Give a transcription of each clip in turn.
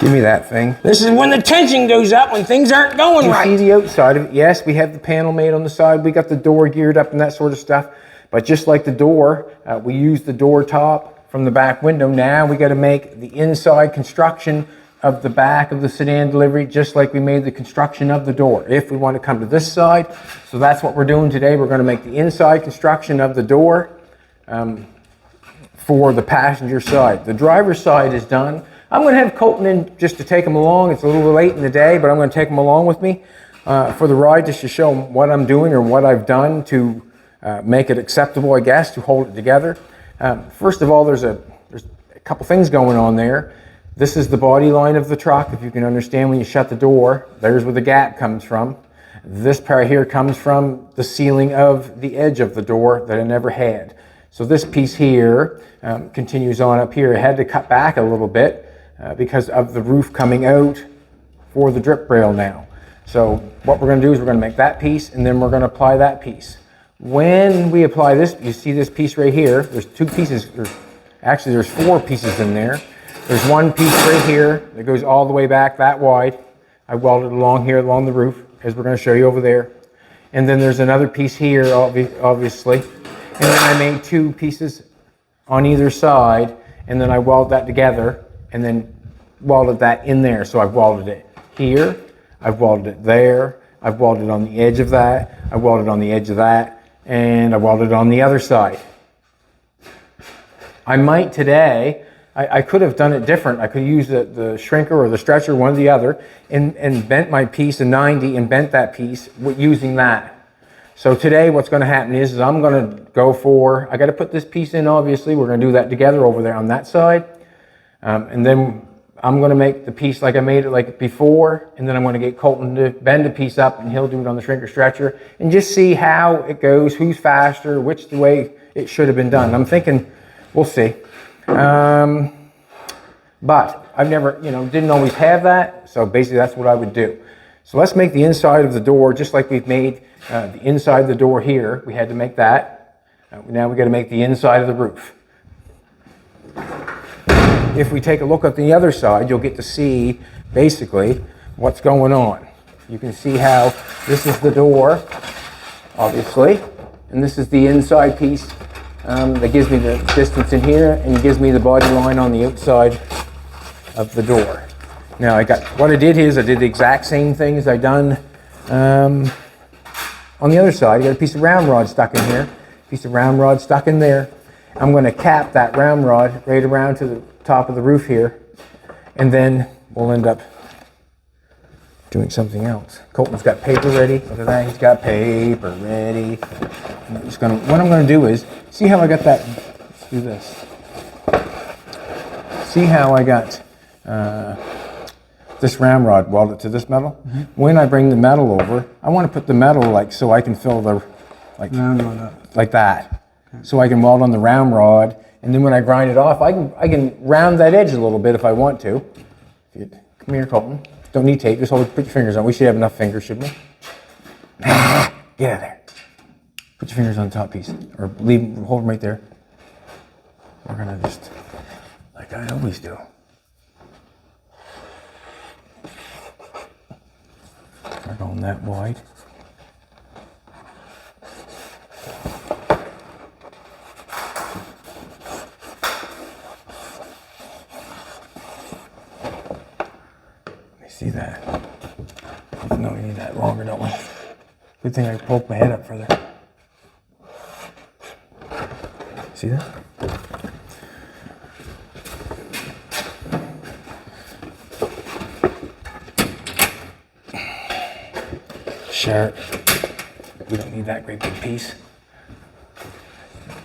Give me that thing. This is when the tension goes up, when things aren't going right. You see the outside of it. Yes, we have the panel made on the side. We got the door geared up and that sort of stuff. But just like the door, we use the door top from the back window. Now we got to make the inside construction of the back of the sedan delivery, just like we made the construction of the door, if we want to come to this side. So that's what we're doing today. We're going to make the inside construction of the door for the passenger side. The driver's side is done. I'm going to have Colton in just to take him along. It's a little late in the day, but I'm going to take him along with me for the ride, just to show him what I'm doing or what I've done to make it acceptable, I guess, to hold it together. First of all, there's a couple things going on there. This is the body line of the truck. If you can understand, when you shut the door, there's where the gap comes from. This part here comes from the sealing of the edge of the door that I never had. So this piece here continues on up here. I had to cut back a little bit because of the roof coming out for the drip rail now. So what we're going to do is we're going to make that piece, and then we're going to apply that piece. When we apply this, you see this piece right here. There's two pieces. Actually, there's four pieces in there. There's one piece right here that goes all the way back that wide. I welded along here along the roof, as we're going to show you over there. And then there's another piece here, obviously. And then I made two pieces on either side, and then I welded that together, and then welded that in there. So I've welded it here, I've welded it there, I've welded on the edge of that, I welded on the edge of that, and I welded on the other side. I might today, I could have done it different. I could use the shrinker or the stretcher, one or the other, and bent my piece a 90 and bent that piece using that. So today what's going to happen is I'm going to go for, I got to put this piece in, obviously. We're going to do that together over there on that side. And then I'm going to make the piece like I made it like before, and then I'm going to get Colton to bend the piece up, and he'll do it on the shrinker stretcher, and just see how it goes, who's faster, which the way it should have been done. I'm thinking, we'll see. But I've never, didn't always have that, so basically that's what I would do. So let's make the inside of the door just like we've made the inside of the door here. We had to make that. Now we got to make the inside of the roof. If we take a look at the other side, you'll get to see basically what's going on. You can see how this is the door, obviously, and this is the inside piece that gives me the distance in here, and it gives me the body line on the outside of the door. Now what I did is I did the exact same thing as I done on the other side. You got a piece of round rod stuck in here, piece of round rod stuck in there. I'm going to cap that round rod right around to the top of the roof here, and then we'll end up doing something else. Colton's got paper ready. Look at that, he's got paper ready. And what I'm going to do is, see how I got that, let's do this. See how I got this ramrod welded to this metal? Mm-hmm. When I bring the metal over, I want to put the metal so I can fill the, like that. Okay. So I can weld on the round rod, and then when I grind it off, I can round that edge a little bit if I want to. Come here, Colton. Don't need tape, just put your fingers on. We should have enough fingers, shouldn't we? Get out of there. Put your fingers on the top piece, or hold them right there. We're gonna just, like I always do. We're going that wide. See that? No, we need that longer, don't we? Good thing I poked my head up further. See that? Sharp. We don't need that great big piece.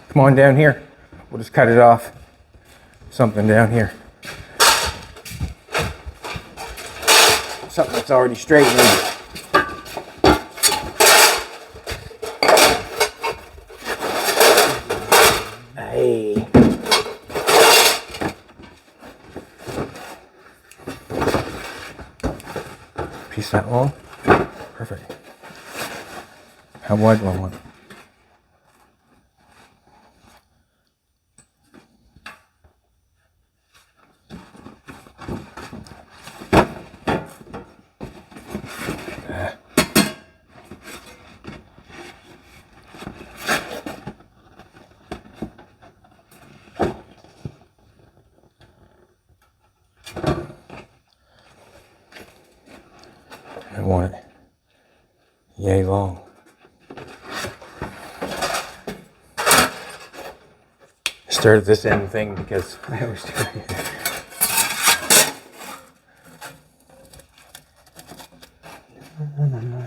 Come on down here. We'll just cut it off. Something down here. Something that's already straight. Hey. Piece that long. Perfect. How wide do I want? want it yay long. Start at this end thing because I always do.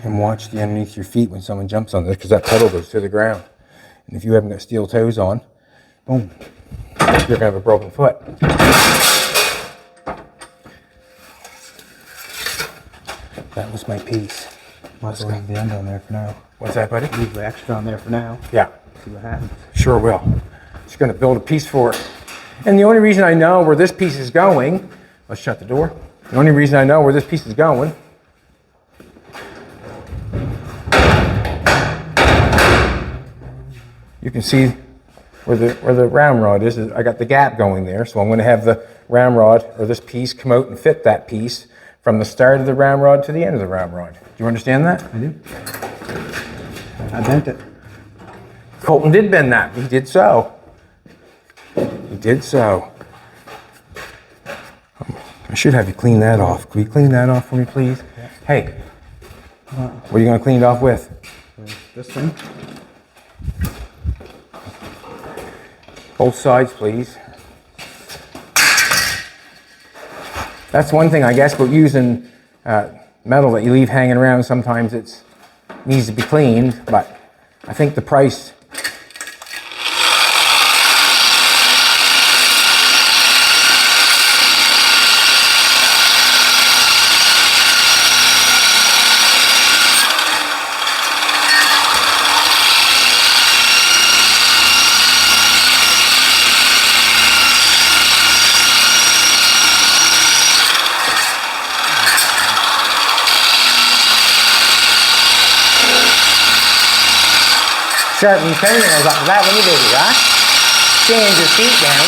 and watch the underneath your feet when someone jumps on this because that pedal goes to the ground. And if you haven't got steel toes on, boom, you're gonna have a broken foot. That was my piece. Might as well leave the end on there for now. What's that, buddy? Leave the extra on there for now. Yeah, See what happens. sure will. Just gonna build a piece for it. And the only reason I know where this piece is going, let's shut the door. The only reason I know where this piece is going you can see where the round rod is. I got the gap going there, so I'm going to have the round rod or this piece come out and fit that piece from the start of the round rod to the end of the round rod. Do you understand that? I do. I bent it. Colton did bend that. He did so. He did so. I should have you clean that off. Can you clean that off for me, please? Yeah. Hey, what are you going to clean it off with? This thing. Both sides, please. That's one thing, I guess, about using metal that you leave hanging around. Sometimes it needs to be cleaned, but I think the price. Sharpen your toenails up to that when you do it, huh? Stand your feet down.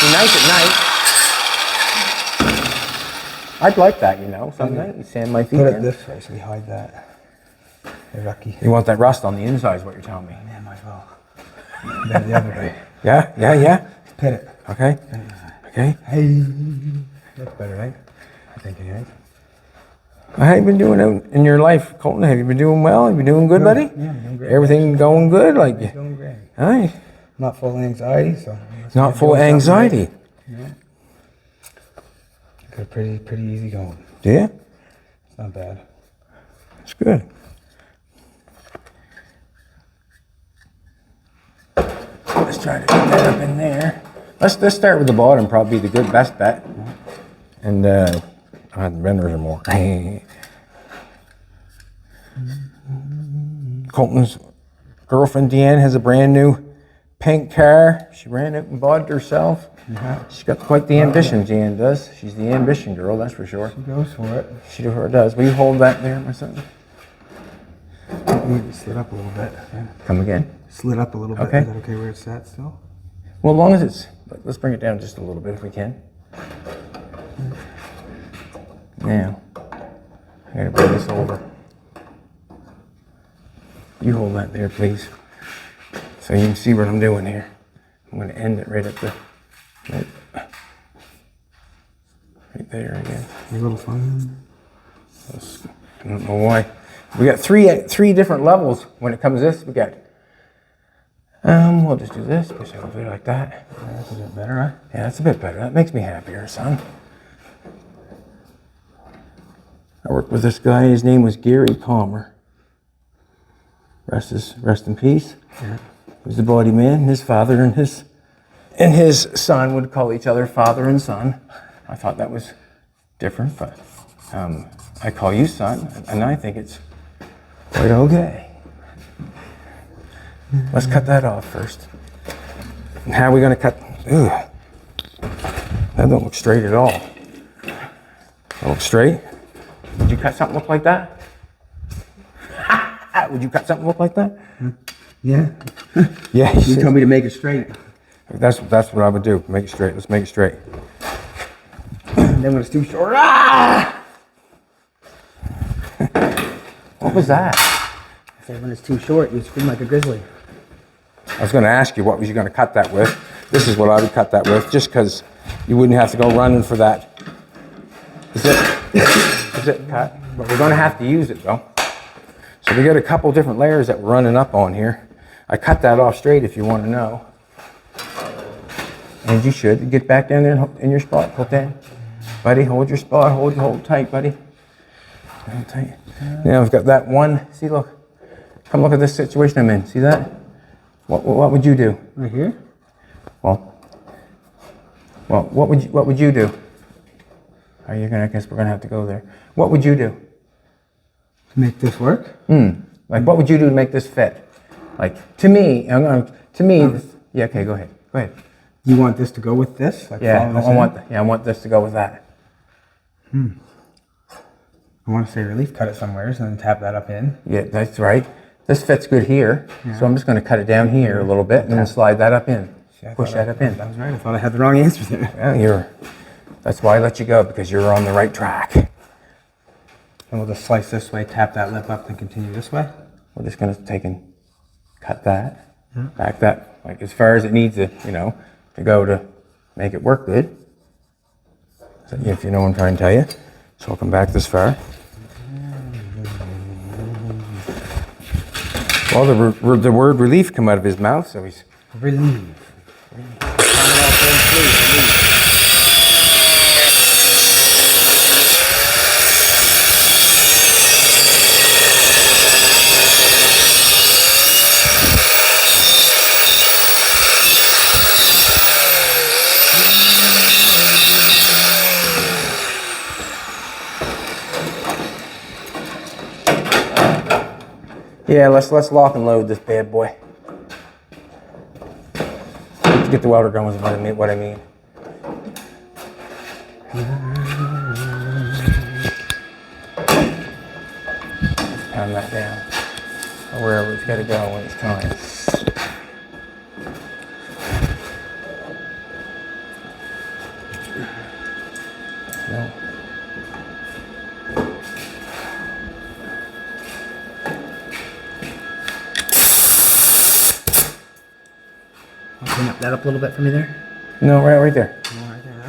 Be nice at night. I'd like that, you know. Some night you sand my feet Put down. it this way so we hide that. They're lucky. You want that rust on the inside is what you're telling me. Yeah, might as well. Bend the other way. Yeah. Pin it. Okay. Okay. Hey. That's better, right? I think it is. How you been doing out in your life, Colton? Have you been doing well? Have you been doing good, buddy? Yeah, I'm doing great. Everything going good? Like, Doing great. aye. Not full of anxiety, so. Not full of anxiety. Yeah. Got pretty easy going. Do you? It's not bad. That's good. Let's try to get that up in there. Let's start with the bottom, probably the best bet. And the benders are more. Colton's girlfriend Deanne has a brand new pink car. She ran out and bought it herself. She's got quite the ambition, Deanne does. She's the ambition girl, that's for sure. She goes for it. She sure does. Will you hold that there, my son? Maybe slid up a little bit. Yeah. Come again. Slid up a little bit. Okay. Is that okay where it's at still? Well, as long as it's, let's bring it down just a little bit if we can. Now, I gotta bring this over. You hold that there, please, so you can see what I'm doing here. I'm gonna end it right at the, right there again. A little fun. I don't know why. We got three different levels when it comes to this. We got, we'll just do this, push it over like that. Yeah, that's a bit better, huh? Yeah, that's a bit better. That makes me happier, son. I worked with this guy. His name was Gary Palmer. Rest in peace. Yeah. He was the body man. His father and his son would call each other father and son. I thought that was different, but I call you son, and I think it's quite okay. Let's cut that off first. And how are we going to cut? Ugh. That don't look straight at all. That looks straight. Would you cut something look like that? Would you cut something look like that? Yeah. Yeah. You told me to make it straight. That's what I would do. Make it straight. Let's make it straight. And then when it's too short, What was that? I said when it's too short, you scream like a grizzly. I was going to ask you what was you going to cut that with. This is what I would cut that with, just because you wouldn't have to go running for that. Is zip cut, but we're going to have to use it though. So we got a couple different layers that we're running up on here. I cut that off straight if you want to know. And you should get back down there in your spot, Colton. Buddy, hold your spot, hold tight, buddy. Hold tight. Now I've got that one. See, look. Come look at this situation I'm in. See that? What would you do? Right here? Well, what would you do? Are you gonna? I guess we're gonna have to go there. What would you do? To make this work? Like, what would you do to make this fit? Like, to me, yeah. Okay, go ahead. Go ahead. You want this to go with this? Like Yeah, follow this in? I want this to go with that. I want to say relief, cut it somewhere, and then tap that up in. Yeah, that's right. This fits good here, so I'm just going to cut it down here a little bit and then slide that up in. Push that up in. That was right. I thought I had the wrong answer there. Well, that's why I let you go, because you're on the right track. And we'll just slice this way, tap that lip up, and continue this way. We're just going to take and cut that, back that, like as far as it needs to, to go to make it work good. So, if you know what I'm trying to tell you. So I'll come back this far. Well, the word relief come out of his mouth, so he's... Relief. Yeah, let's lock and load this bad boy. Let's get the welder going is what I mean. Pound that down. Or wherever it's got to go when it's time. No. Clean up that up a little bit for me there. No, right there. Right there.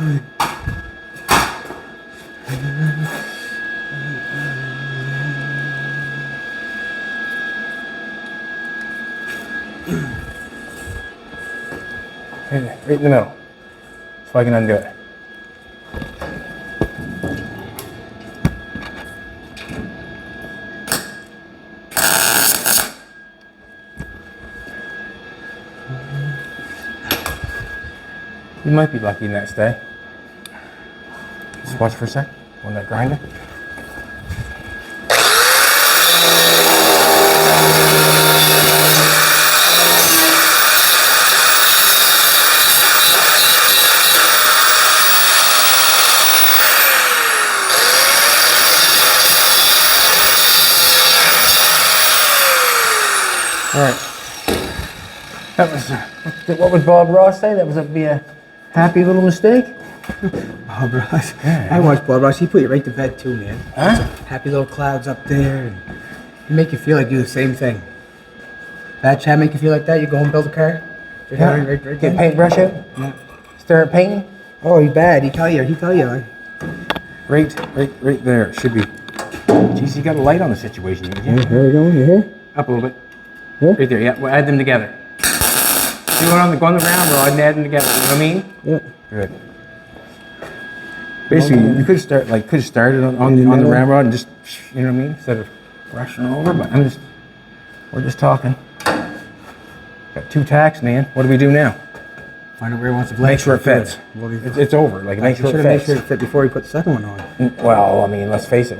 Right in the middle. So I can undo it. You might be lucky next day. Just watch for a sec on that grinder. All right. That was, what would Bob Ross say? That was be a happy little mistake? Bob Ross. I watched Bob Ross. He put you right to bed too, man. Huh? Happy little clouds up there. And he make you feel like you do the same thing. Bad Chad make you feel like that? You go home and build a car? Yeah. Right Get then? paintbrush out? Yeah. Start painting? Oh, he's bad. He tell you. Like, Right there. It should be. Jeez, you got a light on the situation. here we go. You here? Up a little bit. Here? Right there, yeah. We'll add them together. You go on the round rod and add them together. You know what I mean? Yeah. Good. Basically, you could have started on the ramrod and just, you know what I mean, instead of rushing over. But we're just talking. Got 2 tacks, man. What do we do now? Find out where he wants to Make sure it fits. Well, It's over. Like, make sure it make fits. sure it fit before he put the second one on. Well, I mean, let's face it.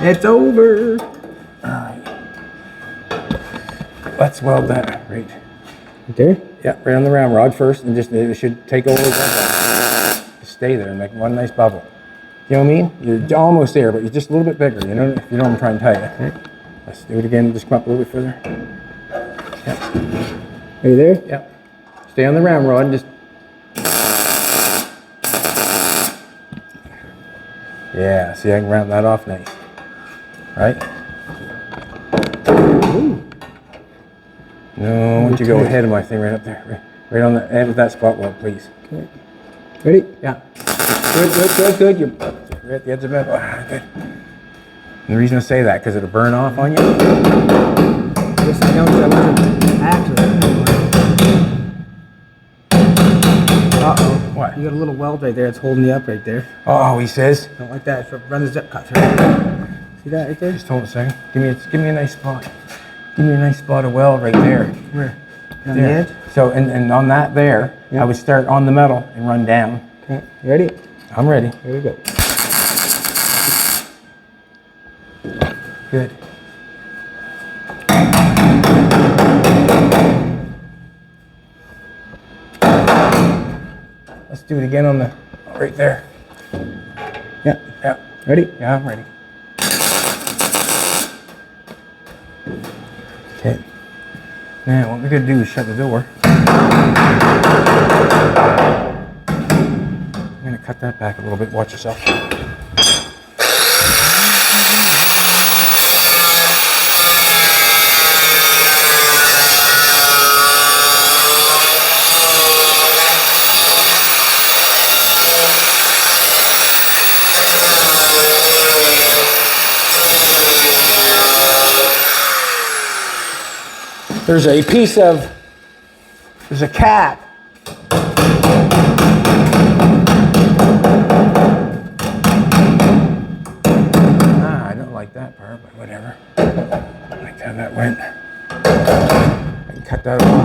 It's over. Let's weld that right. Right there? Yeah, right on the ramrod first, and just it should take over. Just stay there and make one nice bubble. You know what I mean? You're almost there, but you're just a little bit bigger. You know what I'm trying to tell you. Okay. Let's do it again. Just come up a little bit further. Are you there? Yep. Stay on the ramrod and just. Yeah. See, I can round that off nice. Right? Ooh. No, why don't you go ahead of my thing right up there, right on the end of that spot weld, please. Okay. Ready? Yeah. Good. Right at the edge of the metal. Ah, good. And the reason I say that, because it'll burn off on you. Yes, I know that wasn't actually. Uh-oh. What? You got a little weld right there. It's holding you up right there. Oh, he says. Don't like that. So run the jet cut. See that right there? Just hold a second. Give me a nice spot. Give me a nice spot of weld right there. Where? On There. the edge? So, and on that there, Yeah. I would start on the metal and run down. Okay. You ready? I'm ready. Here we go. Good. Let's do it again on the, right there. Yeah. Yeah. Ready? Yeah, I'm ready. Okay. Now, what we're gonna do is shut the door. I'm gonna cut that back a little bit. Watch yourself. There's a piece of, there's a cap. I don't like that part, but whatever. I like how that went. I can cut that off.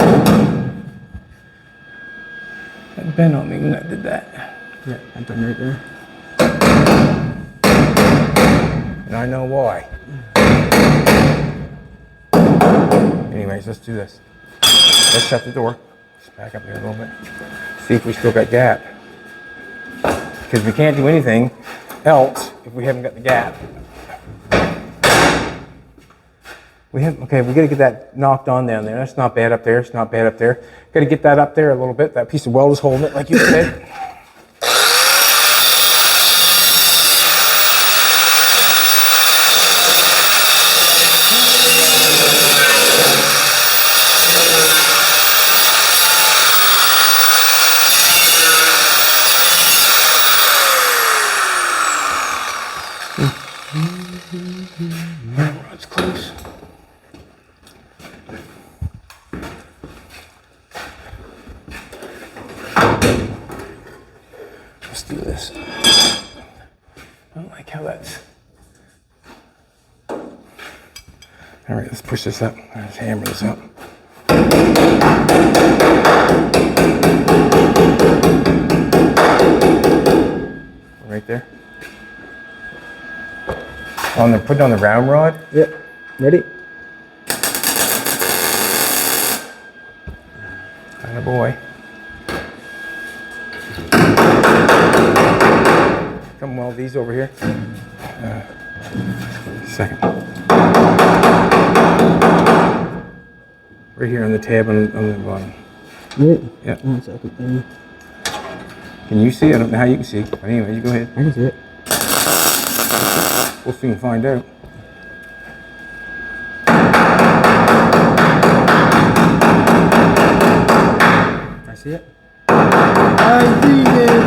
That bent on me when I did that. Yeah, I'm done right there. And I know why. Anyways, let's do this. Let's shut the door. Just back up here a little bit. See if we still got gap. Because we can't do anything else if we haven't got the gap. Okay, we gotta get that knocked on down there. That's not bad up there. It's not bad up there. Gotta get that up there a little bit. That piece of weld is holding it, like you said. Rod's close. Let's do this. I don't like how that's. All right, let's push this up. Let's hammer this up. Right there. Put it on the round rod. Yep. Ready? Atta boy. Come weld these over here. Second. Right here on the tab on the bottom. Ready? Yeah. 1 second. Can you see? I don't know how you can see. But anyway, you go ahead. I can see it. We'll soon find out. I see it. I see it.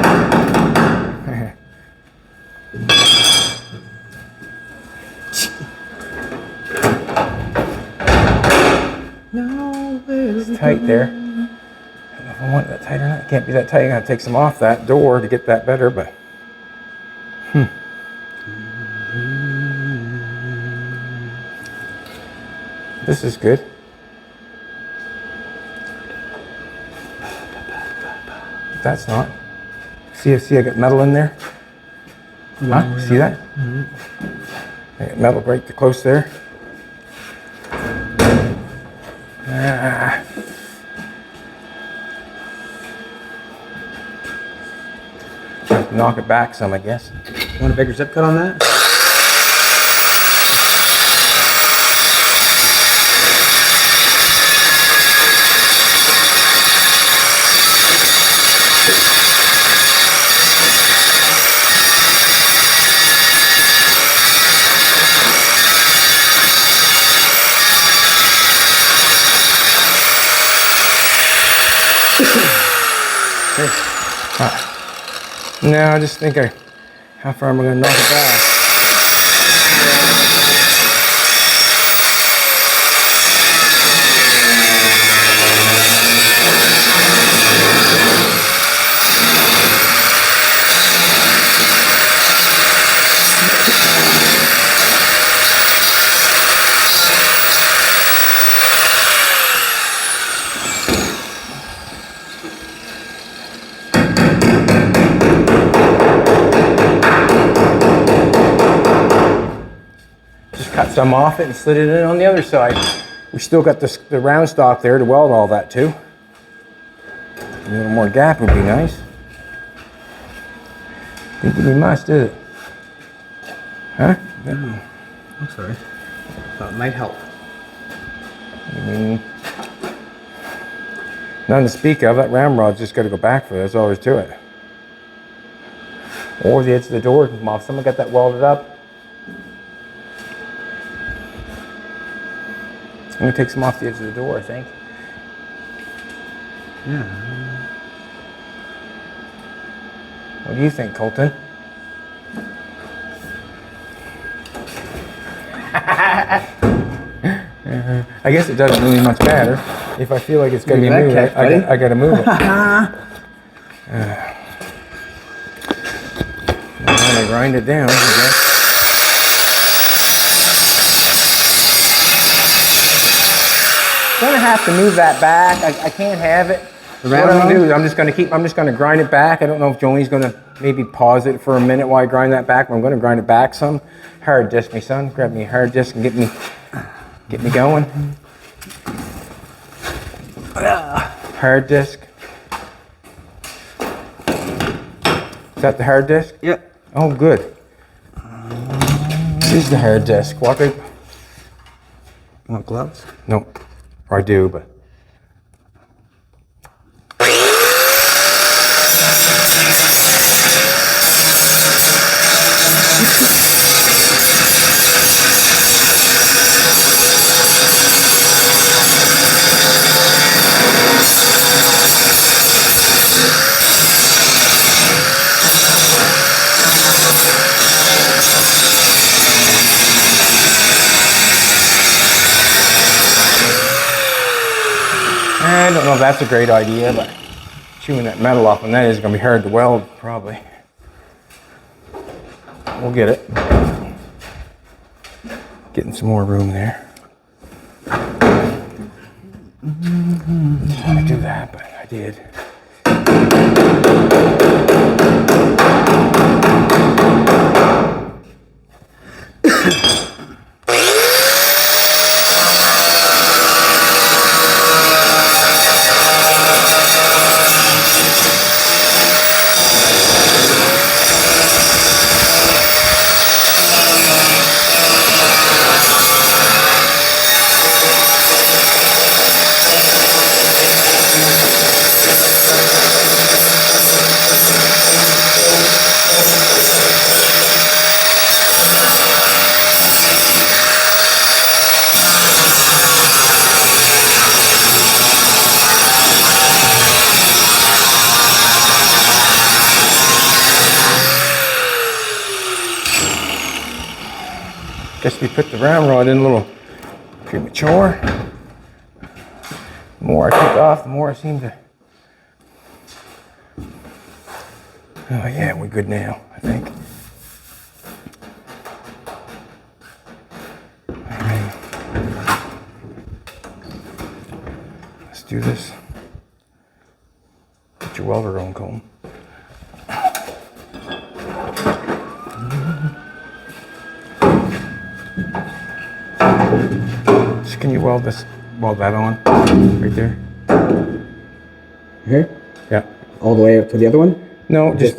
No, It's tight there. I don't know if I want that tight or not. It can't be that tight. I gotta take some off that door to get that better, but. This is good. That's not. See, I got metal in there. Huh? See that? I got metal right close there. Knock it back some, I guess. Want a bigger zip cut on that? No, I just think I How far am I going to knock it back? Cut some off it and slid it in on the other side. We still got the round stock there to weld all that to. A little more gap would be nice. Think we must, is it? Huh? I'm sorry. Thought it might help. Nothing to speak of. That ramrod's just got to go back for it. That's all there is to it. Or the edge of the door can come off. Someone got that welded up. I'm going to take some off the edge of the door, I think. Yeah. What do you think, Colton? I guess it doesn't really much matter. If I feel like it's going to be moved, I got to move it. I'm going to grind it down, I guess. I'm gonna have to move that back. I can't have it. What I'm gonna do is I'm just gonna grind it back. I don't know if Jolie's gonna maybe pause it for a minute while I grind that back, but I'm gonna grind it back some. Hard disk, me son. Grab me a hard disk and get me going. Hard disk. Is that the hard disk? Yep. Oh, good. This is the hard disk. Walk it. Want gloves? Nope. Or I do, but. I don't know if that's a great idea, but chewing that metal off and that is going to be hard to weld, probably. We'll get it. Getting some more room there. Didn't want to do that, but I did. Guess we put the ramrod in a little premature. The more I took off, the more I seem to. Oh yeah, we're good now, I think. Alright. Let's do this. Get your welder on, Colton. Can you weld that on right there? Here? Yeah. All the way up to the other one? No, just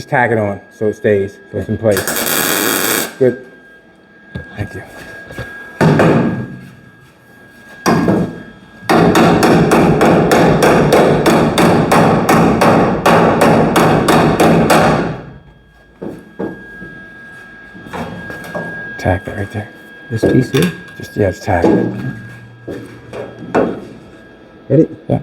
tack it on so it stays, so it's in place. Good. Thank you. Tack that right there. This piece here? Just tack it. Ready? Yeah.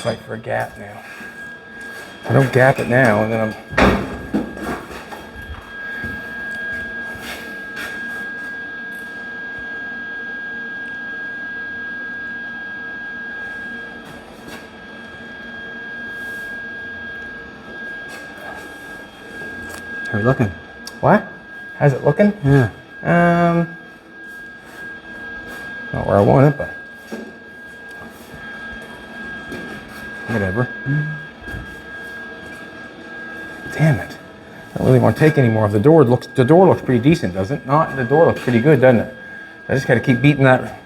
like for a gap now. I don't gap it now, and then I'm... How's it looking? What? How's it looking? Yeah. Not where I want it, but whatever. Damn it! I don't really want to take any more. The door looks pretty decent, doesn't it? Not the door looks pretty good, doesn't it? I just got to keep beating that,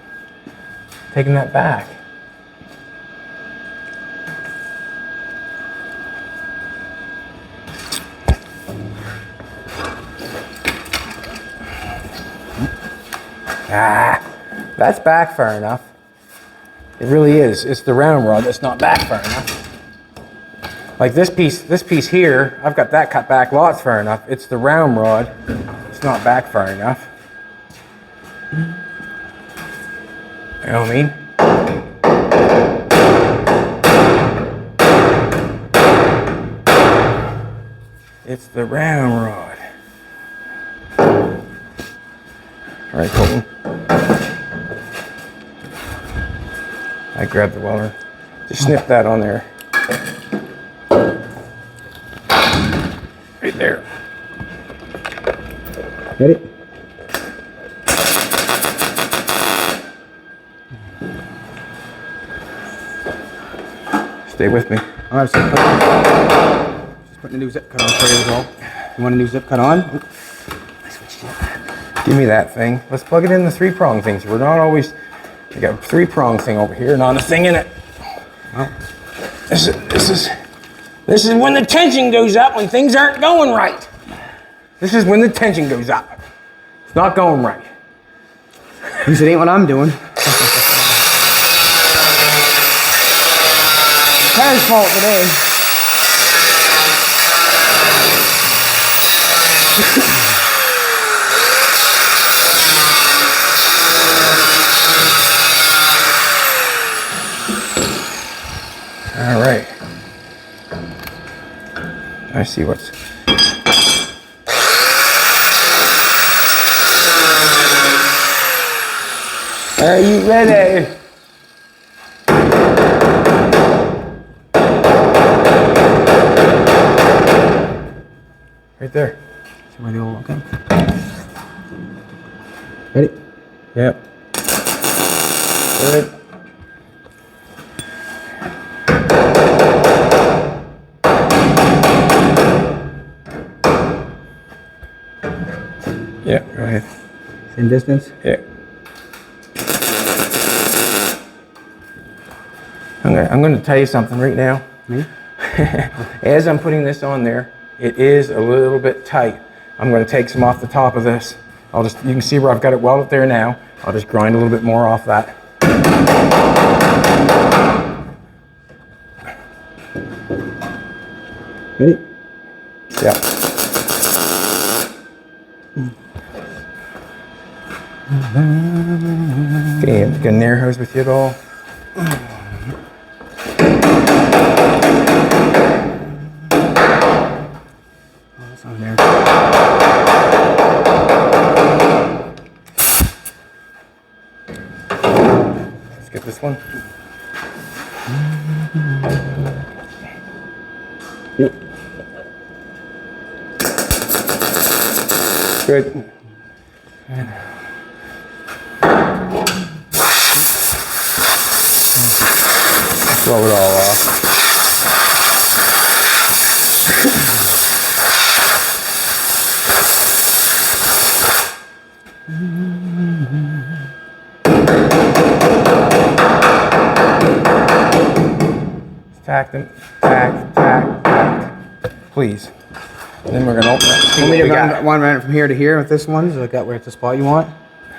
taking that back. Ah, that's back far enough. It really is. It's the round rod that's not back far enough. Like this piece here, I've got that cut back lots far enough. It's the round rod. It's not back far enough. You know what I mean? It's the round rod. All right, Colton. I grabbed the welder. Just snip that on there. Right there. Ready? Stay with me. All right, so just putting a new zip cut on for you as well. You want a new zip cut on? Oop. I switched it. Give me that thing. Let's plug it in the 3-prong things. We're not always... We got a 3-prong thing over here, not a thing in it. Well, This is when the tension goes up when things aren't going right. This is when the tension goes up. It's not going right. at least it ain't what I'm doing. Car's fault today. All right. I see what's... Are you ready? Right there. See where the old, okay. Ready? Yep. Good. Yeah, go ahead. Same distance? Yeah. I'm going to tell you something right now. Me? As I'm putting this on there, it is a little bit tight. I'm going to take some off the top of this. You can see where I've got it welded there now. I'll just grind a little bit more off that. Ready? Yeah. Okay, got an air hose with you at all? It's on there. Let's get this one. Yep. Good. Blow it all off. Tack them, tack. Please. And then we're gonna open it. Want me to run it from here to here with this one? So like that where it's the spot you want?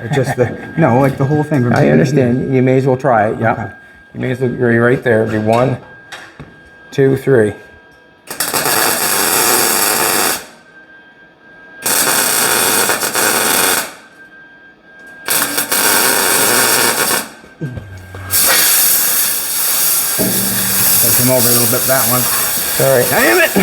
Or just the, no, like the whole thing. From I here to understand. You may as well try it. Yeah. Okay. You may as well. You're right there. Do 1, 2, 3. came over a little bit for that one. All right. Damn it!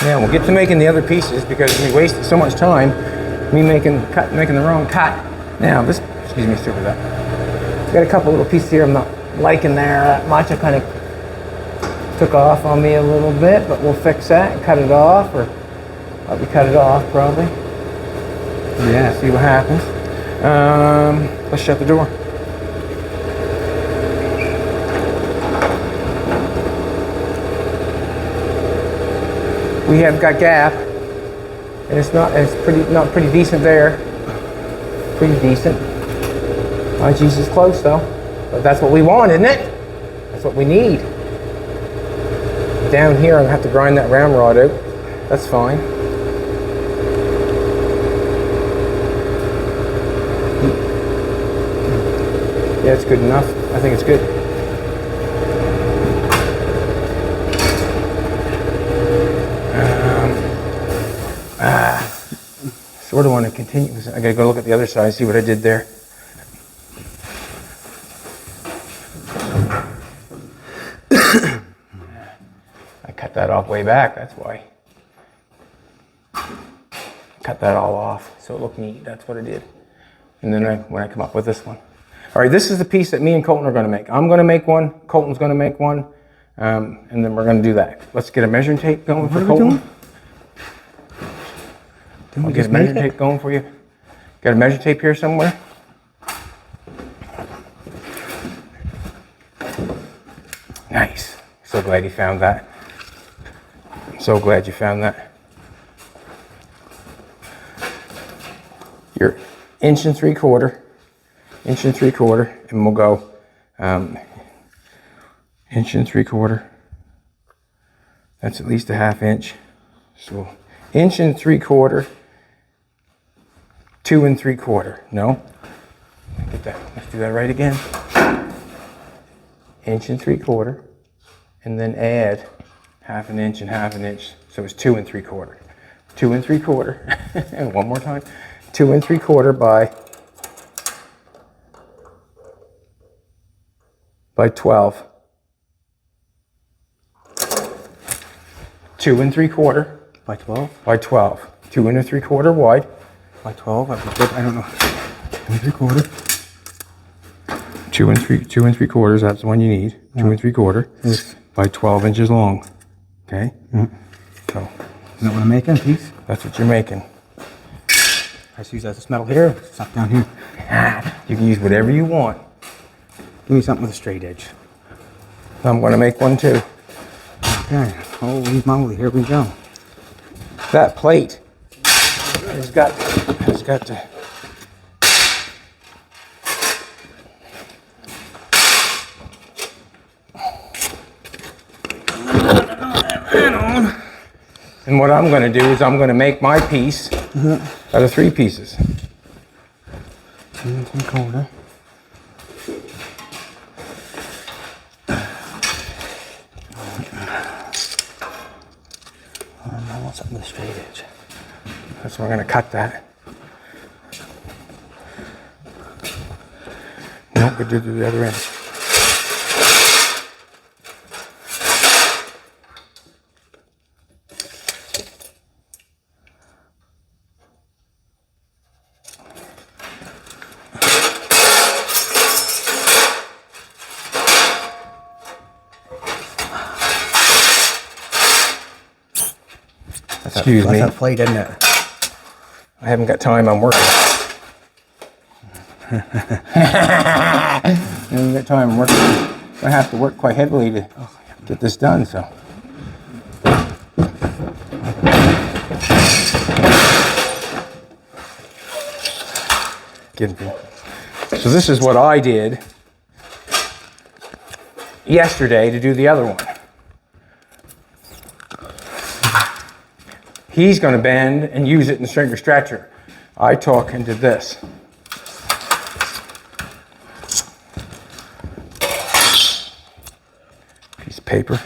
Now we'll get to making the other pieces because we wasted so much time me making the wrong cut. Now this, excuse me, stupid that. Got a couple little pieces here I'm not liking there that much. I kind of took off on me a little bit, but we'll fix that and cut it off, or probably cut it off probably. Yeah. See what happens. Let's shut the door. We have got gap, and it's pretty decent there. Pretty decent. My Jesus, close though. But that's what we want, isn't it? That's what we need. Down here, I'm gonna have to grind that round rod out. That's fine. Yeah, it's good enough. I think it's good. Sort of want to continue. I gotta go look at the other side, see what I did there. I cut that off way back, that's why. Cut that all off so it looked neat, that's what I did. And then when I come up with this one. All right, this is the piece that me and Colton are gonna make. I'm gonna make one, Colton's gonna make one, and then we're gonna do that. Let's get a measuring tape going for Colton. I'll get a measuring tape going for you. Got a measuring tape here somewhere? Nice. So glad you found that. I'm so glad you found that. You're 1 3/4, and we'll go 1 3/4. That's at least a 1/2 inch. So 1 3/4. 2 3/4. No. Get that. Let's do that right again. 1 3/4, and then add 1/2 inch and 1/2 inch. So it's 2 3/4. 2 3/4. And one more time. 2 3/4 by 12. 2 3/4 By 12? by 12. 2 3/4 wide. By 12? I don't know. 2 3/4. 2 3/4. That's the one you need. 2 3/4 by 12 inches long. Okay. So Isn't that what I'm making? Piece? that's what you're making. I just use this metal here. Stuff down here. You can use whatever you want. Give me something with a straight edge. I'm going to make one too. Okay. Holy moly! Here we go. That plate has got to. And what I'm going to do is I'm going to make my piece out of 3 pieces. 2 3/4. I want something with a straight edge. That's where I'm going to cut that. Nope, we do the other end. Excuse me. That's that plate, isn't it? I haven't got time, I'm working. I haven't got time, I'm working. I have to work quite heavily to get this done, so. So this is what I did yesterday to do the other one. He's going to bend and use it in the stringer stretcher. I took and did this. paper.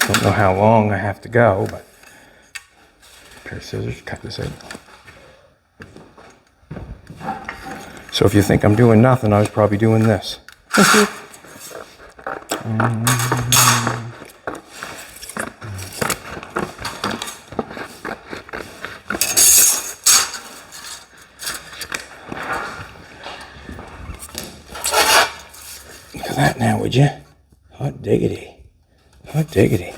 Don't know how long I have to go, but pair of scissors, cut this out. So if you think I'm doing nothing, I was probably doing this. Look at that now, would you? Hot diggity. Hot diggity.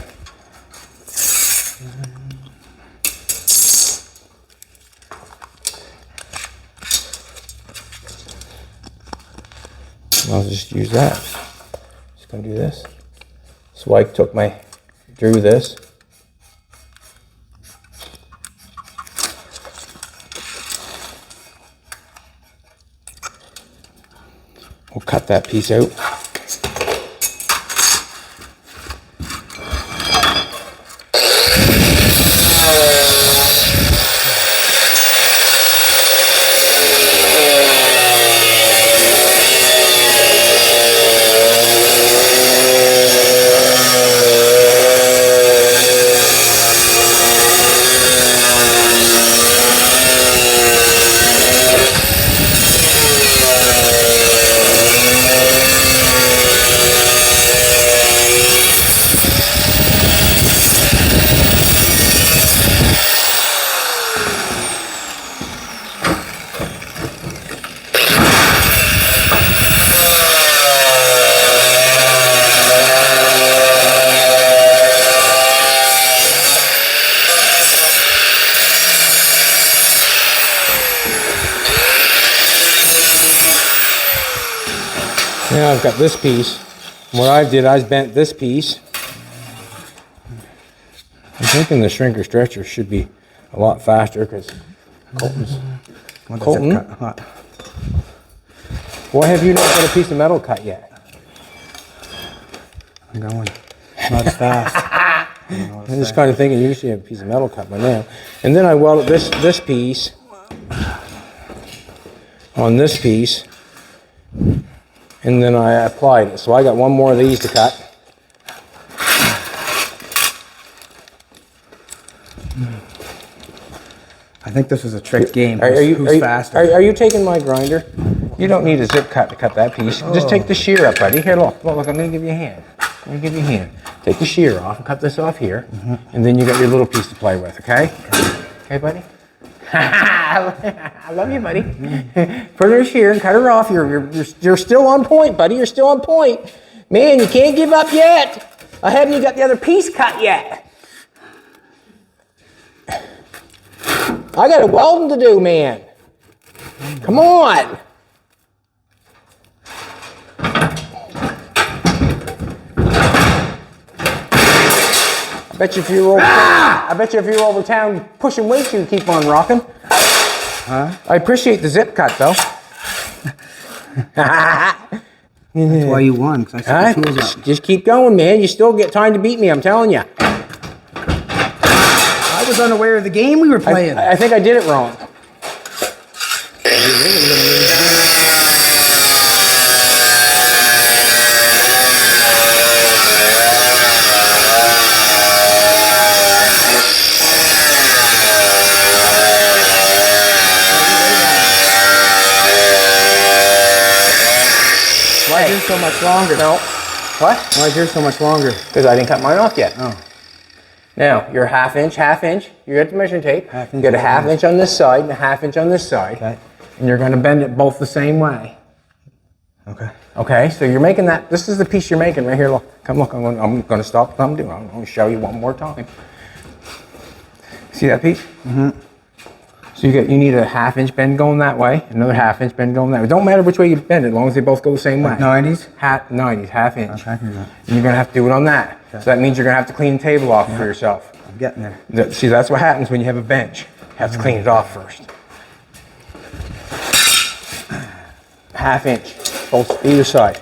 I'll just use that. Just gonna do this. So I drew this. We'll cut that piece out. Now I've got this piece. What I did, I bent this piece. I'm thinking the shrinker stretcher should be a lot faster because Colton, why have you not got a piece of metal cut yet? I'm going. Not as fast. I'm just kind of thinking you should have a piece of metal cut by now. And then I welded this piece on this piece. And then I applied it. So I got one more of these to cut. I think this is a trick game. Who's faster? Are you taking my grinder? You don't need a zip cut to cut that piece. Just take the shear up, buddy. Here, look, I'm gonna give you a hand. I'm gonna give you a hand. Take the shear off and cut this off here. And then you got your little piece to play with, okay? Okay, buddy? I love you, buddy. Put her shear and cut her off. You're still on point, buddy. You're still on point. Man, you can't give up yet. I haven't even got the other piece cut yet. I got a welding to do, man. Come on. I bet you if you're over town pushing weights, you'd keep on rocking. Huh? I appreciate the zip cut, though. That's why you won, because I set the tools up. Just keep going, man. You still get time to beat me, I'm telling you. I was unaware of the game we were playing. I think I did it wrong. Why is yours so much longer? No. What? Why is yours so much longer? Because I didn't cut mine off yet. Oh. Now, you're half inch. You got the measuring tape. Half You inch, got a half inch on this side and a half inch on this side. Okay. And you're going to bend it both the same way. Okay. Okay, so you're making that. This is the piece you're making right here. Look, come look. I'm going to stop what I'm doing. I'm going to show you one more time. See that piece? Mm-hmm. So you need a half inch bend going that way, another half inch bend going that way. It don't matter which way you bend it, as long as they both go the same way. 90s? 90s, half inch. Okay. And you're going to have to do it on that. Okay. So that means you're going to have to clean the table off for yourself. I'm getting there. See, that's what happens when you have a bench. Have to clean it off first. 1/2 inch, both either side.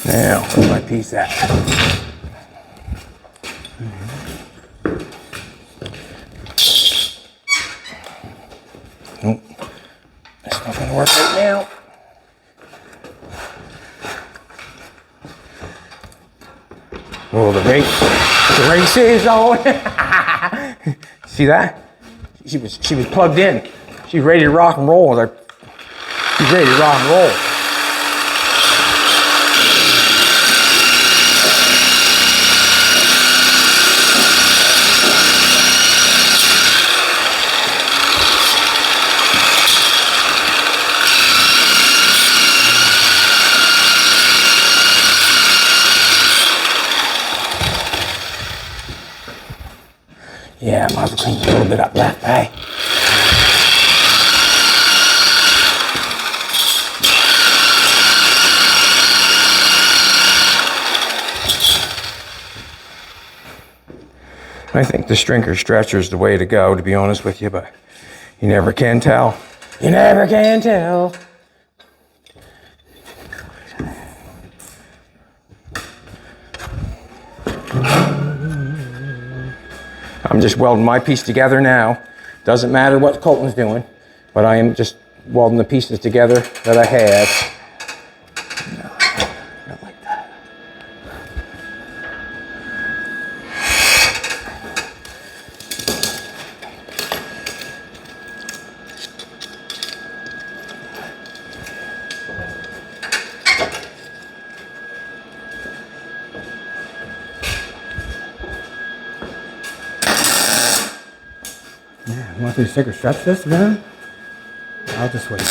Now, where's my piece at? Nope. That's not gonna work right now. Oh, the race is on. See that? She was plugged in. She's ready to rock and roll. She's ready to rock and roll. Yeah, I might as well clean a little bit up left, hey? I think the stringer stretcher is the way to go, to be honest with you, but you never can tell. You never can tell. I'm just welding my piece together now. Doesn't matter what Colton's doing, but I am just welding the pieces together that I have. No, not like that. Yeah, you want me to stick or stretch this again? I'll just wait.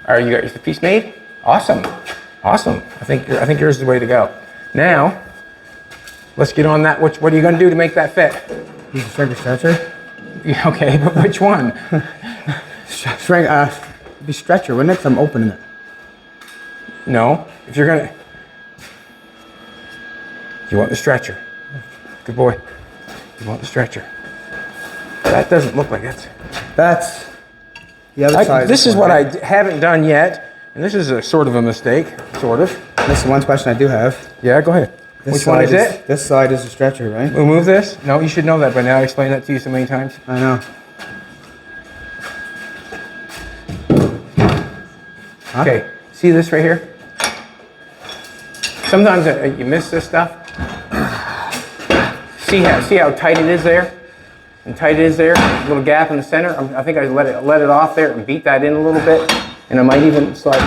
All right, you got your piece made? Awesome, awesome. I think yours is the way to go. Now, let's get on that. What are you gonna do to make that fit? Use a stick or stretcher? Yeah, okay, but which one? Be stretcher, wouldn't it? 'Cause I'm opening it. No, if you're gonna, you want the stretcher. Good boy. You want the stretcher. That doesn't look like it. That's the other side. This is what I haven't done yet, and this is a sort of a mistake, sort of. This is one question I do have. Yeah, go ahead. Which one is it? This side is a stretcher, right? We'll move this? No, you should know that by now. I explained that to you so many times. I know. Huh? Okay, see this right here? Sometimes you miss this stuff. See how tight it is there? And tight it is there? A little gap in the center. I think I let it off there and beat that in a little bit. And I might even, it's like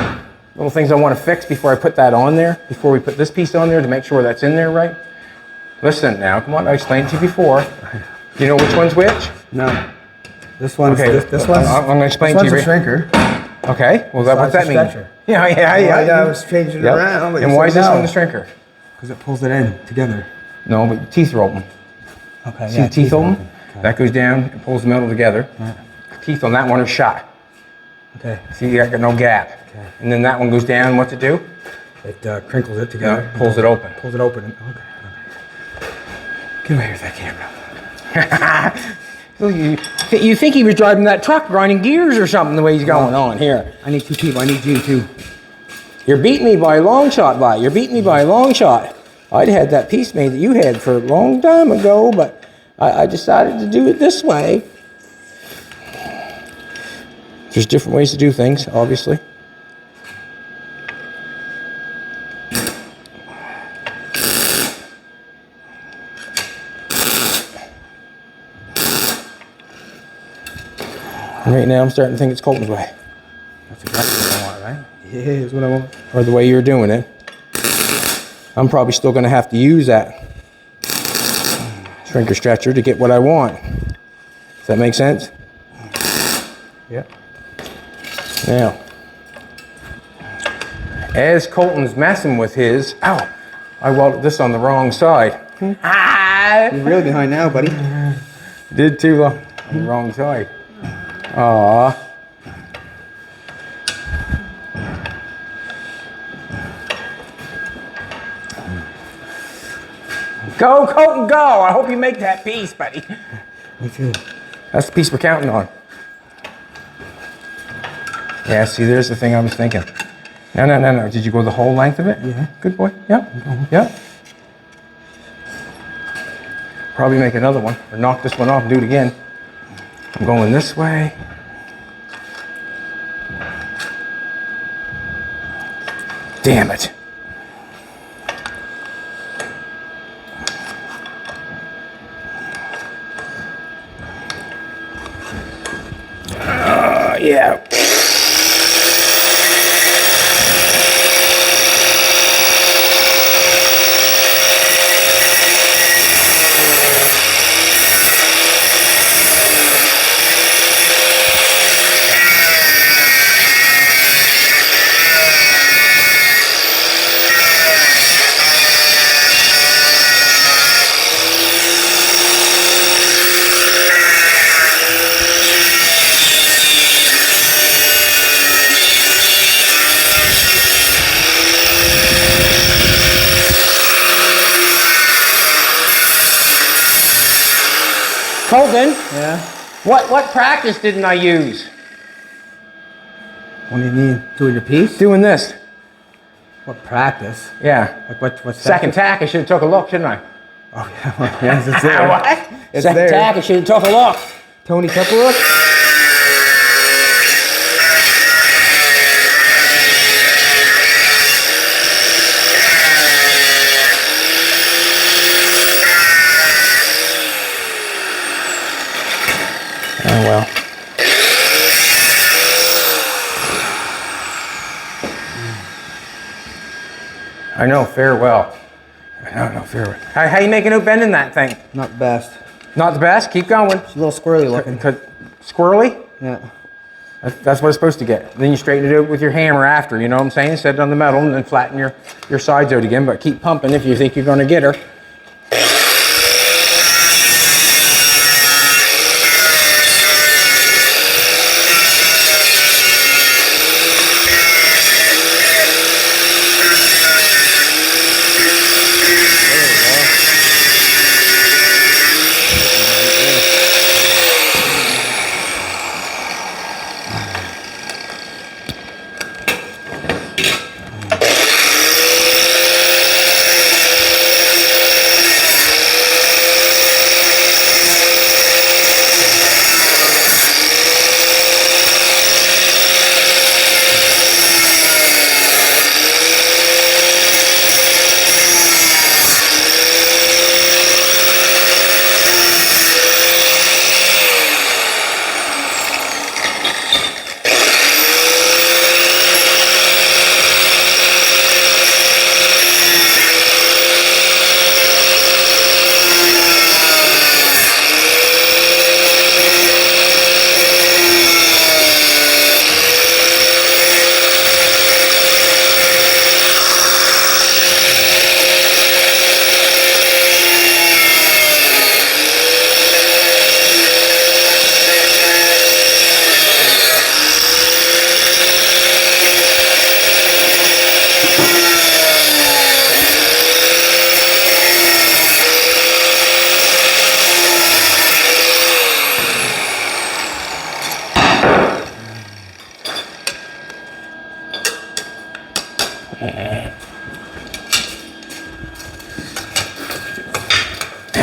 little things I want to fix before I put that on there, before we put this piece on there to make sure that's in there right. Listen now, come on, I explained to you before. You know which one's which? No. This one's Okay, this one's. I'm gonna explain this to you. one's a shrinker. Okay, well, what's side's that a mean? stretcher. Yeah. I was changing it around. But And you why is said this no. one the shrinker? Because it pulls it in together. No, but your teeth are open. Okay. See the teeth open? That goes down and pulls the metal together. The teeth on that one are shot. Okay. See, you got no gap. Okay. And then that one goes down, what's it do? It crinkles it together. Pulls it open. Pulls it open. Okay. Get away with that camera. You think he was driving that truck grinding gears or something the way he's going on here. I need 2 people. I need you too. You're beating me by a long shot, Vi. You're beating me by a long shot. I'd had that piece made that you had for a long time ago, but I decided to do it this way. There's different ways to do things, obviously. And right now I'm starting to think it's Colton's way. That's exactly what I want, right? Yeah, that's what I want. Or the way you're doing it. I'm probably still going to have to use that shrinker stretcher to get what I want. Does that make sense? Yeah. Now, as Colton's messing with his, ow, I welded this on the wrong side. You're really behind now, buddy. Did too, on the wrong side. Aww. Go, Colton, go! I hope you make that piece, buddy. Me too. That's the piece we're counting on. Yeah, see, there's the thing I was thinking. No. Did you go the whole length of it? Yeah. Good boy. Yep. Yep. Probably make another one, or knock this one off and do it again. I'm going this way. Damn it. Yeah. Colton, Yeah. what practice didn't I use? What do you mean? Doing your piece? Doing this. What practice? Yeah. Like what's Second tack, I should have took a look, shouldn't I? Oh yeah. Well, yes, it's there. What? It's Second there. tack, I should have took a look. Tony Pepperrook? Oh well. I know, farewell. No, farewell. How you making out bending that thing? Not best. Not the best? Keep going. It's a little squirrely looking. Squirrely? Yeah. That's what it's supposed to get. Then you straighten it out with your hammer after, you know what I'm saying? Set it on the metal and then flatten your sides out again, but keep pumping if you think you're gonna get her.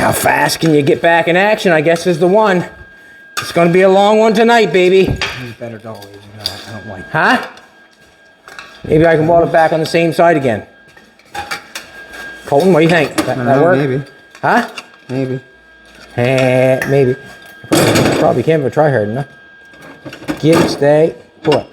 How fast can you get back in action, I guess, is the one. It's going to be a long one tonight, baby. He's better always. You know, I don't like. Huh? Maybe I can weld it back on the same side again. Colton, what do you think? That work? Maybe. Huh? Maybe. Maybe. Probably can't, but try hard enough. Get, stay, put.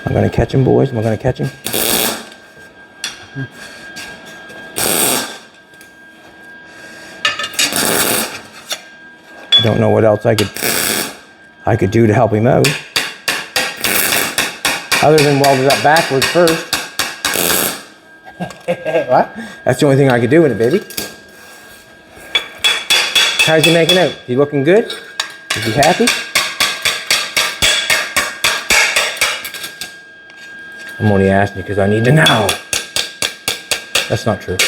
I'm gonna catch him, boys. Am I gonna catch him? I don't know what else I could do to help him out. Other than weld it up backwards first. What? That's the only thing I could do with it, baby. How's he making out? He looking good? Is he happy? I'm only asking you because I need to know. That's not true.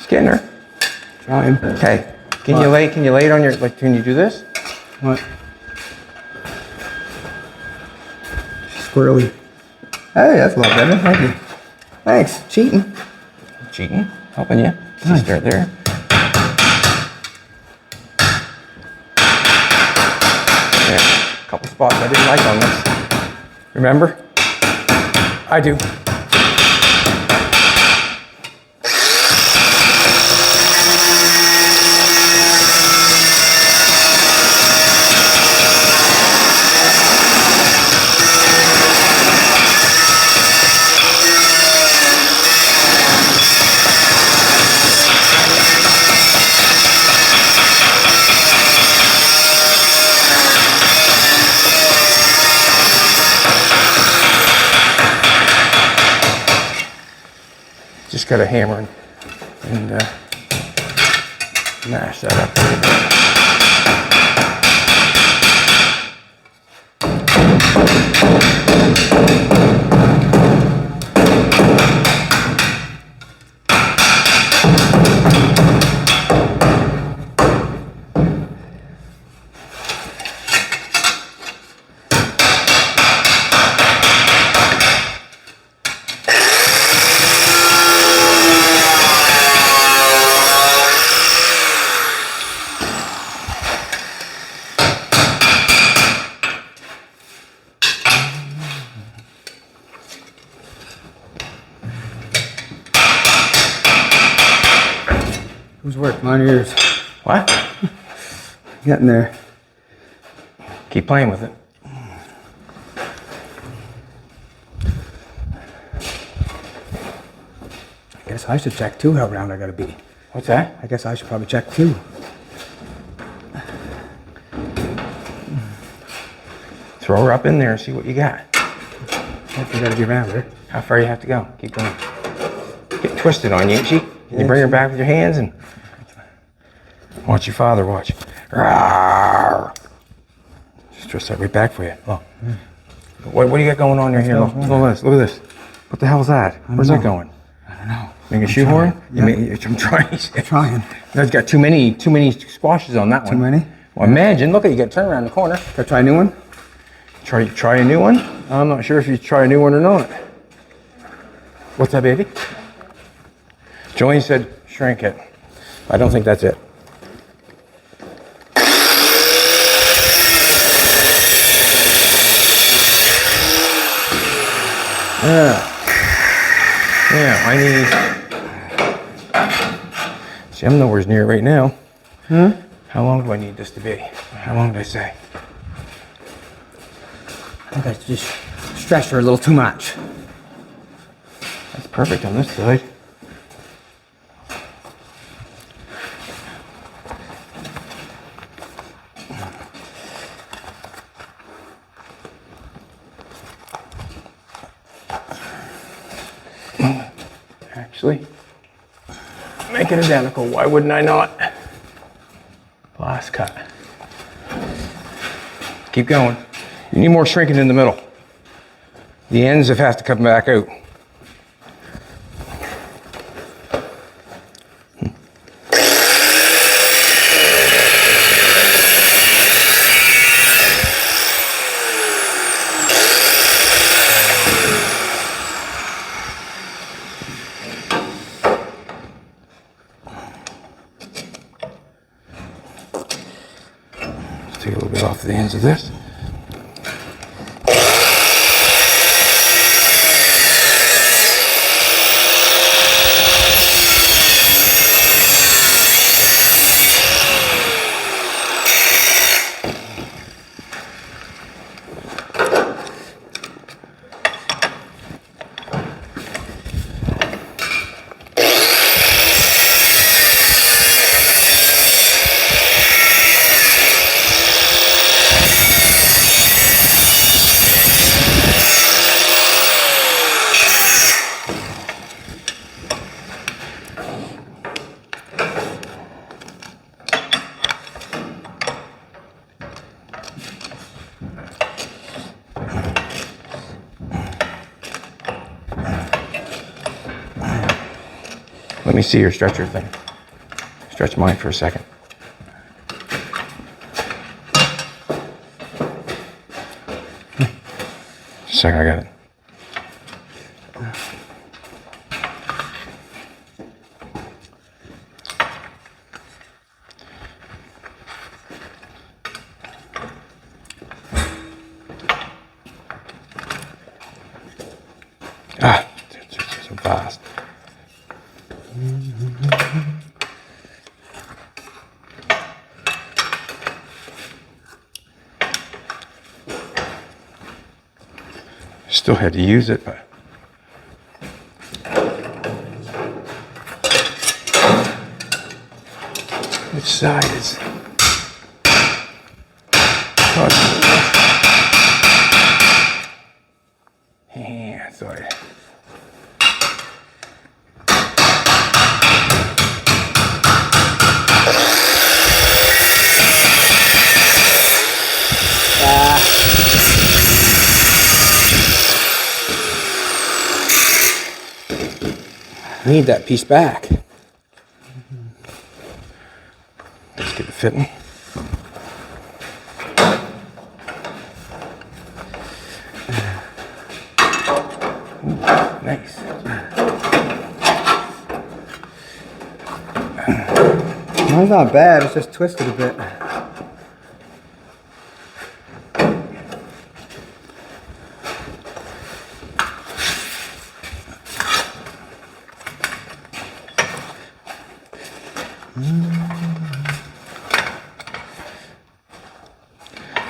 Getting her. Trying. Okay. Can you lay it on your, like, can you do this? What? Squirrely. Hey, that's a lot better. Thank you. Thanks. Cheating. Cheating. Helping you. Nice. Start there. Yeah. A couple spots I didn't like on this. Remember? I do. Just got a hammer and mash that up a little bit. Who's work? Mine or yours? What? Getting there. Keep playing with it. I guess I should check too how round I gotta be. What's that? I guess I should probably check too. Throw her up in there and see what you got. I think I gotta be rounder. How far you have to go? Keep going. Get twisted on you, ain't she? Can you bring her back with your hands and watch your father watch. Rawr. Just twist that right back for you. Oh. What do you got going on here? Look at this. Look at this. What the hell's that? Where's that going? I don't know. Make a shoehorn? Yeah. I'm trying. Trying. That's got too many squashes on that one. Too many? Well, imagine. Look at you. Got to turn around the corner. Can I try a new one? Try a new one. I'm not sure if you try a new one or not. What's that, baby? Jolene said shrink it. I don't think that's it. Yeah, I need. See, I'm nowhere near it right now. How long do I need this to be? How long did I say? I think I just stretched her a little too much. That's perfect on this side. Actually, make it identical. Why wouldn't I not? Last cut. Keep going. You need more shrinking in the middle. The ends have to come back out. Take a little bit off the ends of this. Let me see your stretcher thing. Stretch mine for a second. Just a second, I got it. Ah, it's so fast. Still had to use it, but which side is? Yeah, sorry. Need that piece back. Let's get it fitting. Ooh, nice. Mine's not bad, it's just twisted a bit.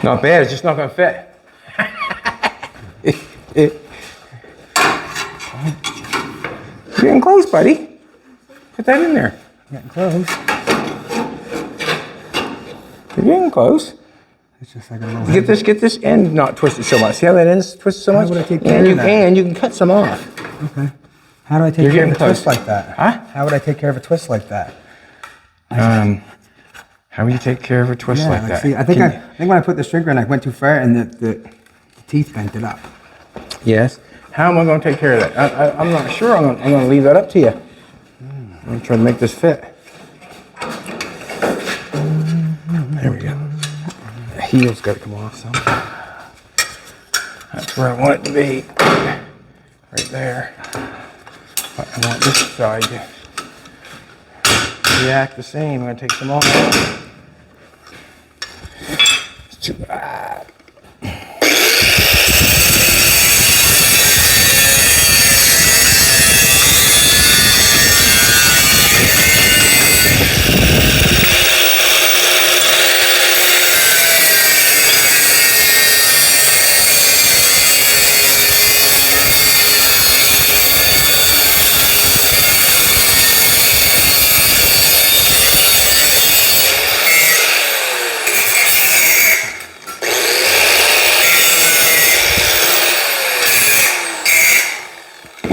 Not bad, it's just not gonna fit. You're getting close, buddy. Put that in there. Getting close. You're getting close. It's just like a little Get this end not twisted so much. See how that end's twisted so much? How would I take care of that? And you can cut some off. Okay. How do I take You're care of getting a twist close. like that? Huh? How would I take care of a twist like that? How do you take care of a twist like that? See, I think when I put the shrinker in, I went too far, and the teeth bent it up. Yes. How am I going to take care of that? I'm not sure. I'm going to leave that up to you. I'm going to try to make this fit. There we go. The heel's got to come off some. That's where I want it to be. Right there. But I want this side to react the same. I'm going to take some off. It's too bad.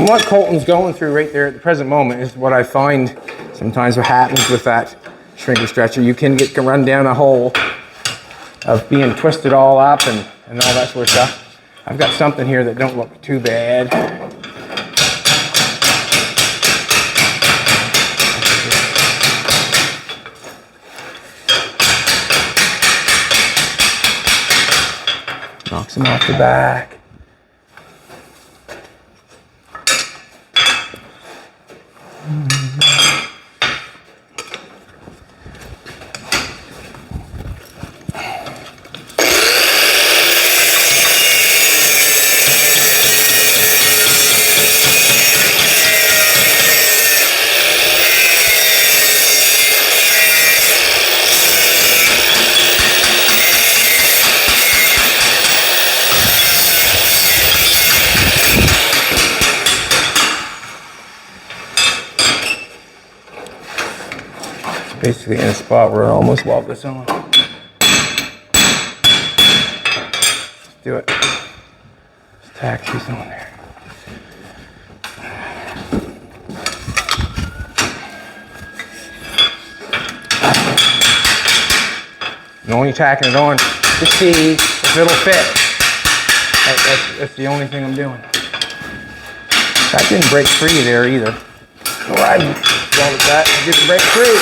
what Colton's going through right there at the present moment is what I find sometimes what happens with that shrinker stretcher. You can run down a hole of being twisted all up and all that sort of stuff. I've got something here that don't look too bad. Knocks them off the back. Basically in a spot where I almost weld this on. Let's do it. Just tack these on there. I'm only tacking it on to see if it'll fit. That's the only thing I'm doing. That didn't break free there either. Alright, welded that. It didn't break free.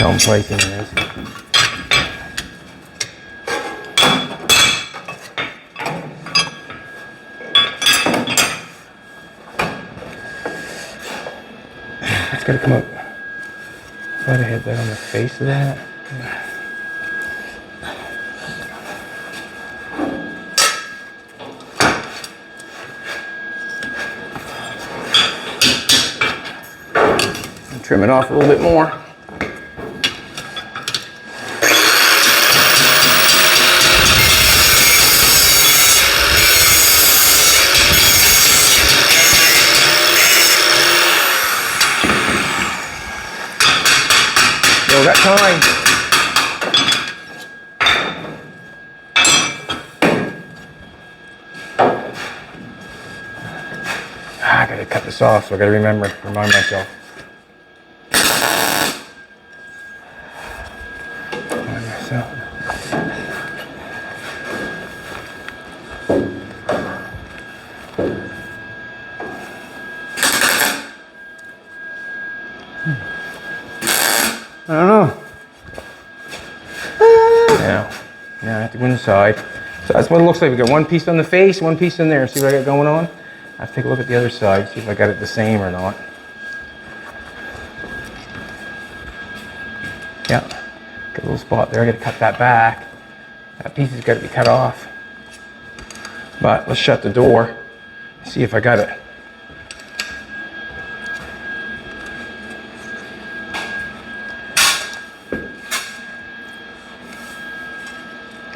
I'm placing this. It's got to come up. Try to hit that on the face of that. And trim it off a little bit more. Got time. I gotta cut this off, so I gotta remind myself. I don't know. Now I have to go inside. So that's what it looks like. We got one piece on the face, one piece in there. See what I got going on? I have to take a look at the other side, see if I got it the same or not. Yeah, got a little spot there. I got to cut that back. That piece has got to be cut off. But let's shut the door. See if I got it.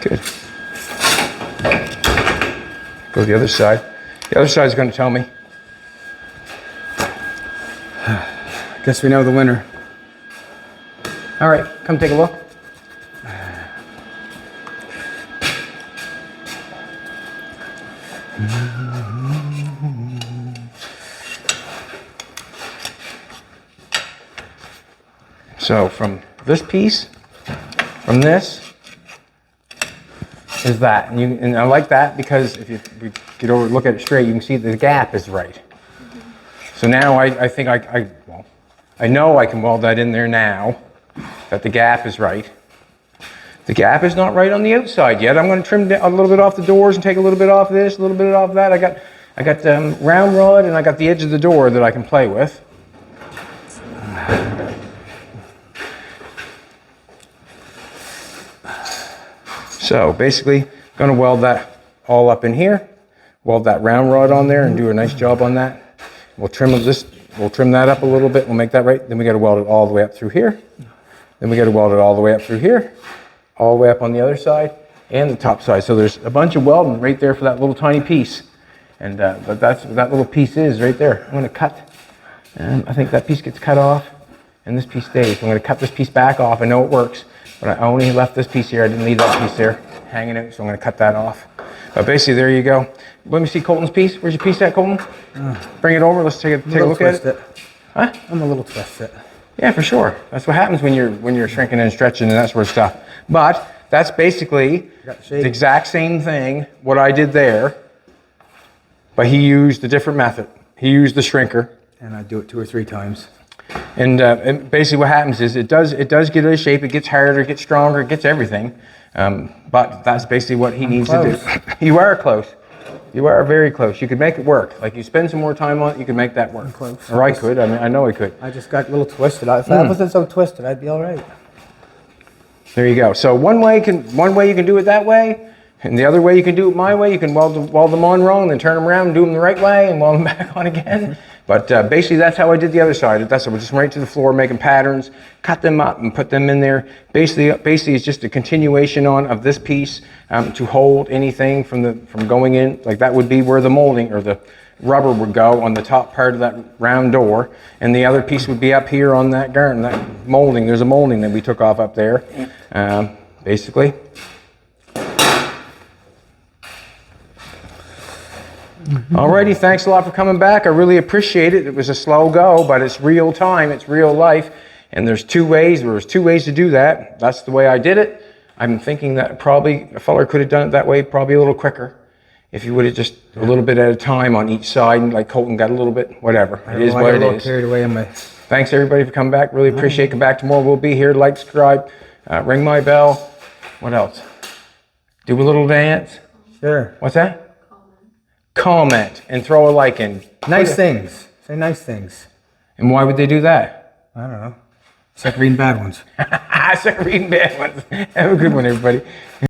Good. Go to the other side. The other side is going to tell me. Guess we know the winner. All right, come take a look. So from this piece, from this, is that, and I like that because if you get over, look at it straight, you can see the gap is right. So now I think I know I can weld that in there now, that the gap is right. The gap is not right on the outside yet. I'm going to trim a little bit off the doors and take a little bit off this, a little bit off that. I got round rod and I got the edge of the door that I can play with. So basically, Gonna weld that all up in here. Weld that round rod on there and do a nice job on that. We'll trim that up a little bit. We'll make that right. Then we gotta weld it all the way up through here. Then we gotta weld it all the way up through here. All the way up on the other side and the top side. So there's a bunch of welding right there for that little tiny piece. And but that's what that little piece is right there. I'm gonna cut, and I think that piece gets cut off and this piece stays. So I'm gonna cut this piece back off. I know it works, but I only left this piece here. I didn't leave that piece there hanging out, so I'm gonna cut that off. But basically, there you go. Let me see Colton's piece. Where's your piece at, Colton? Bring it over. Let's take a look at it. Huh? I'm a little twisted. Yeah, for sure. That's what happens when you're shrinking and stretching and that sort of stuff. But that's basically the exact same thing what I did there, but he used a different method. He used the shrinker. And I do it 2 or 3 times. And basically what happens is it does get out of shape, it gets harder, it gets stronger, it gets everything. But that's basically what he needs to do. You are close. You are very close. You could make it work. Like you spend some more time on it, you could make that work. Close. Or I could. I mean, I know I could. I just got a little twisted. If I wasn't so twisted, I'd be all right. There you go. So one way you can do it that way, and the other way you can do it my way. You can weld them on wrong, and then turn them around and do them the right way, and weld them back on again. But basically, that's how I did the other side. That's we just right to the floor, making patterns, cut them up, and put them in there. Basically, it's just a continuation of this piece to hold anything from going in. Like that would be where the molding or the rubber would go on the top part of that round door, and the other piece would be up here on that garden, that molding. There's a molding that we took off up there, basically. Alrighty, thanks a lot for coming back. I really appreciate it. It was a slow go, but it's real time, it's real life, and there's 2 ways. There's 2 ways to do that. That's the way I did it. I'm thinking that probably a fella could have done it that way, probably a little quicker. If you would have just a little bit at a time on each side, and like Colton got a little bit, whatever. It is what it is. Carried away on my... Thanks everybody for coming back. Really appreciate it. Come back tomorrow. We'll be here. Like, subscribe, ring my bell. What else? Do a little dance. Sure. What's that? Comment and throw a like in. Nice things. Say nice things. And why would they do that? I don't know. Except reading bad ones. Except reading bad ones. Have a good one, everybody.